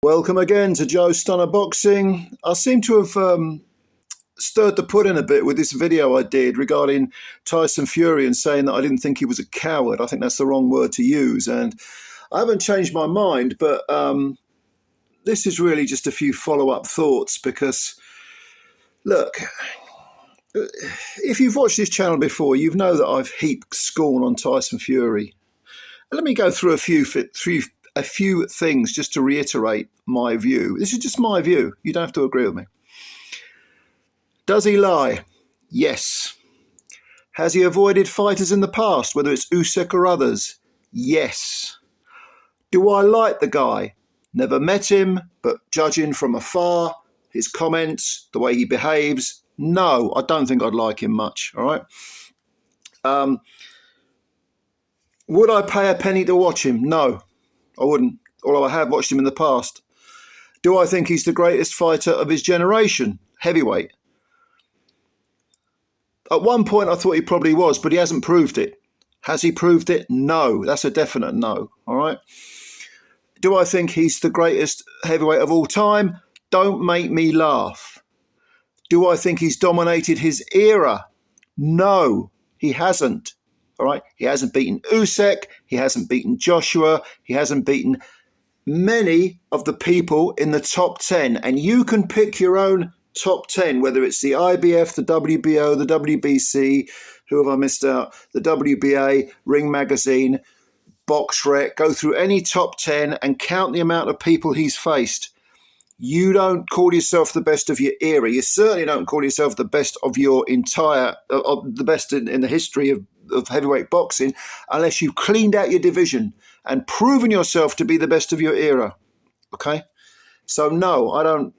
Welcome again to Joe Stunner Boxing. I seem to have stirred the pudding a bit with this video I did regarding Tyson Fury and saying that I didn't think he was a coward. I think that's the wrong word to use, and I haven't changed my mind, but this is really just a few follow-up thoughts because, look, if you've watched this channel before, you know that I've heaped scorn on Tyson Fury. Let me go through a few things just to reiterate my view. This is just my view. You don't have to agree with me. Does he lie? Yes. Has he avoided fighters in the past, whether it's Usyk or others? Yes. Do I like the guy? Never met him, but judging from afar, his comments, the way he behaves, no, I don't think I'd like him much, all right? Would I pay a penny to watch him? No, I wouldn't, although I have watched him in the past. Do I think he's the greatest fighter of his generation? Heavyweight. At one point I thought he probably was, but he hasn't proved it. Has he proved it? No, that's a definite no, all right? Do I think he's the greatest heavyweight of all time? Don't make me laugh. Do I think he's dominated his era? No, he hasn't. All right, he hasn't beaten Usyk, he hasn't beaten Joshua, he hasn't beaten many of the people in the top 10. And you can pick your own top 10, whether it's the IBF, the WBO, the WBC, who have I missed out, the WBA, Ring Magazine, BoxRec, go through any top 10 and count the amount of people he's faced. You don't call yourself the best of your era. You certainly don't call yourself the best of your entire, the best in the history of heavyweight boxing, unless you've cleaned out your division and proven yourself to be the best of your era. Okay? So no, I don't.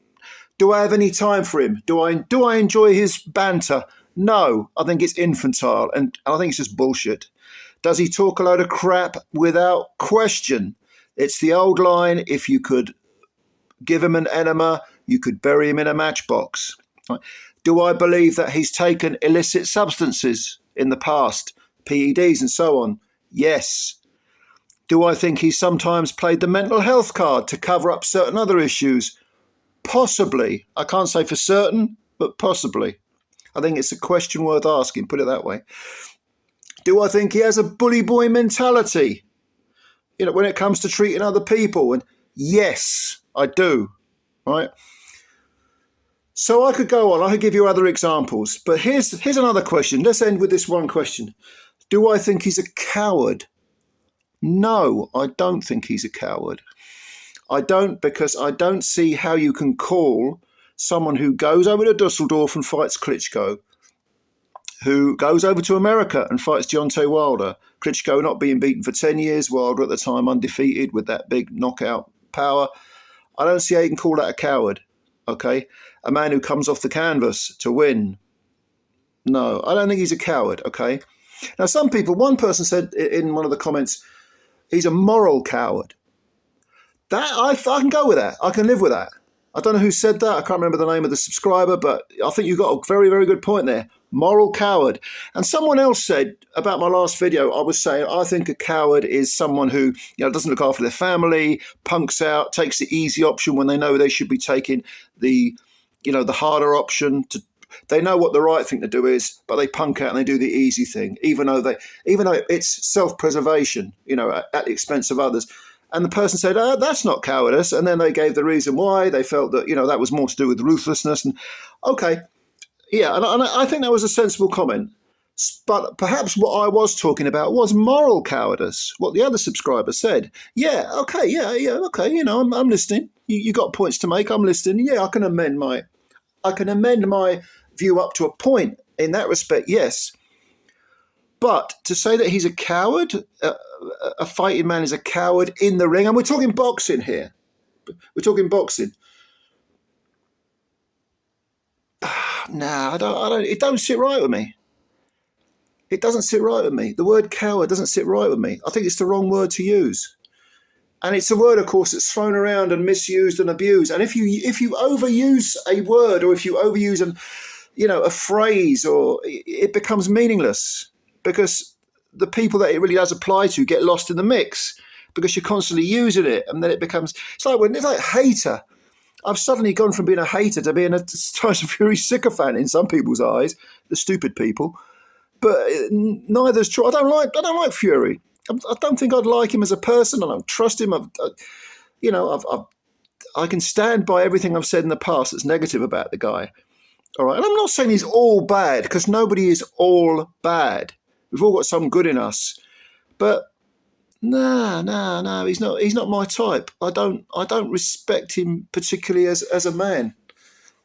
Do I have any time for him? Do I enjoy his banter? No, I think it's infantile and I think it's just bullshit. Does he talk a load of crap? Without question. It's the old line, if you could give him an enema, you could bury him in a matchbox. Right? Do I believe that he's taken illicit substances in the past, PEDs and so on? Yes. Do I think he's sometimes played the mental health card to cover up certain other issues? Possibly. I can't say for certain, but possibly. I think it's a question worth asking, put it that way. Do I think he has a bully boy mentality, when it comes to treating other people? And yes, I do, right? So I could go on. I could give you other examples. But here's another question. Let's end with this one question. Do I think he's a coward? No, I don't think he's a coward. I don't, because I don't see how you can call someone who goes over to Dusseldorf and fights Klitschko, who goes over to America and fights Deontay Wilder, Klitschko not being beaten for 10 years, Wilder at the time undefeated with that big knockout power. I don't see how you can call that a coward, okay? A man who comes off the canvas to win. No, I don't think he's a coward, okay? Now, some people, one person said in one of the comments, he's a moral coward. That I can go with that. I can live with that. I don't know who said that. I can't remember the name of the subscriber, but I think you got a very, very good point there. Moral coward. And someone else said about my last video, I was saying, I think a coward is someone who, doesn't look after their family, punks out, takes the easy option when they know they should be taking the harder option. They know what the right thing to do is, but they punk out and they do the easy thing, even though it's self-preservation, at the expense of others. And the person said, that's not cowardice. And then they gave the reason why. They felt that, that was more to do with ruthlessness. And okay, yeah, and I think that was a sensible comment. But perhaps what I was talking about was moral cowardice, what the other subscriber said. Yeah, okay, okay, I'm listening. You got points to make, I'm listening. Yeah, I can amend my view up to a point in that respect, yes. But to say that he's a coward, a fighting man is a coward in the ring, and we're talking boxing here. We're talking boxing. Nah, I don't. It don't sit right with me. It doesn't sit right with me. The word coward doesn't sit right with me. I think it's the wrong word to use. And it's a word, of course, that's thrown around and misused and abused. And if you overuse a word, or if you overuse a phrase, or it becomes meaningless, because the people that it really does apply to get lost in the mix. because you're constantly using it, and then it's like hater. I've suddenly gone from being a hater to being a Tyson Fury sycophant in some people's eyes, the stupid people. But neither's true. I don't like Fury. I don't think I'd like him as a person. I don't trust him. I can stand by everything I've said in the past that's negative about the guy. All right, and I'm not saying he's all bad, because nobody is all bad. We've all got some good in us, but no, he's not my type. I don't respect him particularly as a man.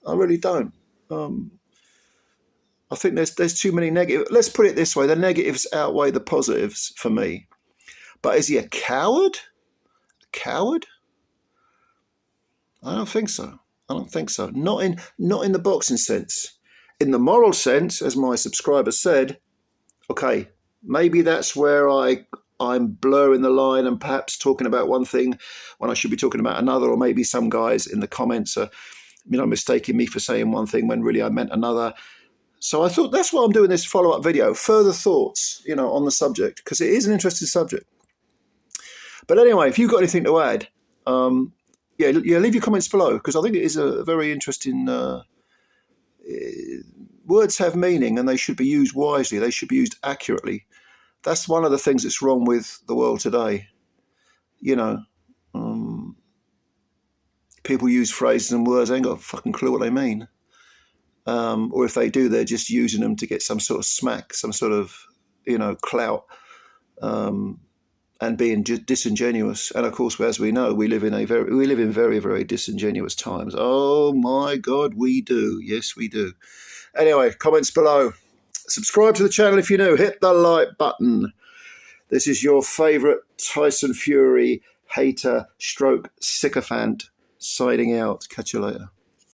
I really don't. I think there's too many negatives. Let's put it this way: the negatives outweigh the positives for me. But is he a coward? A coward? I don't think so. Not in the boxing sense. In the moral sense, as my subscriber said, okay, maybe that's where I'm blurring the line and perhaps talking about one thing when I should be talking about another, or maybe some guys in the comments are, mistaking me for saying one thing when really I meant another. So I thought that's why I'm doing this follow-up video, further thoughts, on the subject, because it is an interesting subject. But anyway, if you've got anything to add, leave your comments below, because I think it is a very interesting. Words have meaning, and they should be used wisely. They should be used accurately. That's one of the things that's wrong with the world today. People use phrases and words, they ain't got a fucking clue what they mean. Or if they do, they're just using them to get some sort of smack, some sort of, clout, and being disingenuous. And of course, as we know, we live in very, very disingenuous times. Oh my God, we do. Yes, we do. Anyway, comments below. Subscribe to the channel if you're new. Hit the like button. This is your favourite Tyson Fury hater stroke sycophant signing out. Catch you later.